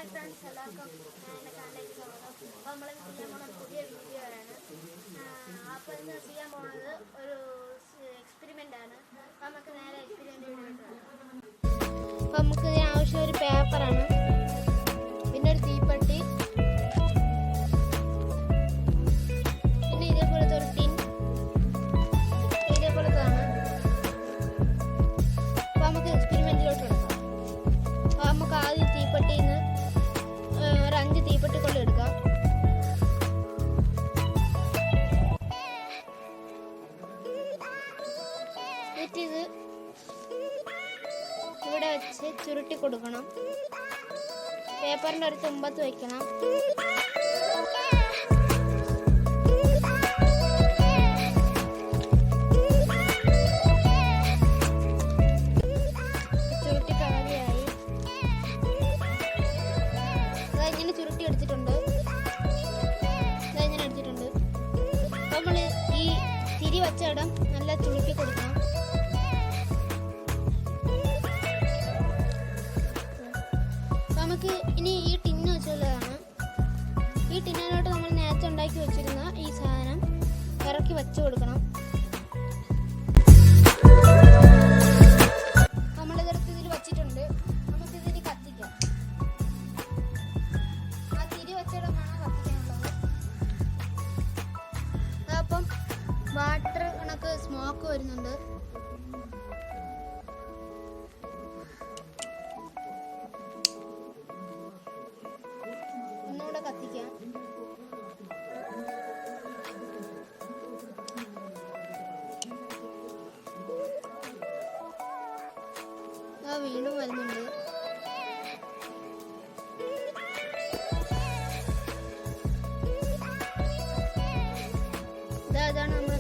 Hi friends, എല്ലാവർക്കും എൻ്റെ ചാനലിലേക്ക് സ്വാഗതം. അപ്പോൾ നമ്മൾ ചെയ്യാൻ പോകുന്ന പുതിയ വീഡിയോ ആണ്. അപ്പോൾ ഇന്ന് ചെയ്യാൻ പോകുന്നത് ഒരു എക്സ്പെരിമെൻ്റ് ആണ്. അപ്പോൾ നമുക്ക് നേരെ എക്സ്പെരിമെൻറ്റ്. അപ്പോൾ നമുക്ക് ഇതിന് ആവശ്യം ഒരു പേപ്പറാണ്, പിന്നെ ഒരു തീപ്പെട്ടി, പിന്നെ ഇതേപോലത്തെ ഒരു ടിൻ, ഇതേപോലത്താണ്. അപ്പോൾ നമുക്ക് എക്സ്പെരിമെൻറ്റിലോട്ട് എടുക്കാം. അപ്പോൾ നമുക്ക് ആദ്യം തീപ്പെട്ടിയിൽ നിന്ന് ഒരു 5 തീപ്പെട്ടി കൊള്ളി എടുക്കാം. എന്നിട്ട് ഇത് ഇവിടെ വെച്ച് ചുരുട്ടി കൊടുക്കണം. പേപ്പറിൻ്റെ ഒരു തുമ്പത്ത് വയ്ക്കണം. ചുരുട്ടി പകുതിയായി. ഇങ്ങനെ ചുരുട്ടി എടുത്തിട്ടുണ്ട്. ഇങ്ങനെ എടുത്തിട്ടുണ്ട്. നമ്മൾ ഈ തിരി വച്ച ഇടം നല്ല ചുരുട്ടി കൊടുക്കണം. നമുക്ക് ഇനി ഈ ടിന്ന് വെച്ചുള്ളതാണ്. ഈ ടിന്നിലോട്ട് നമ്മൾ നേരത്തെ ഉണ്ടാക്കി വെച്ചിരുന്ന ഈ സാധനം ഇറക്കി വെച്ച് കൊടുക്കണം. നമ്മളിതെടുത്ത് ഇതിൽ വച്ചിട്ടുണ്ട്. നമുക്കിതിന് കത്തിക്കാം. ആ തിരി വെച്ചിടമാണ് കത്തിക്കാനുള്ളത്. അപ്പം വാട്ടർ കണക്ക് സ്മോക്ക് വരുന്നുണ്ട്. ഒന്നുകൂടെ കത്തിക്കാം. വീണ്ടും വരുന്നുണ്ട്. ഇതാണ് നമ്മുടെ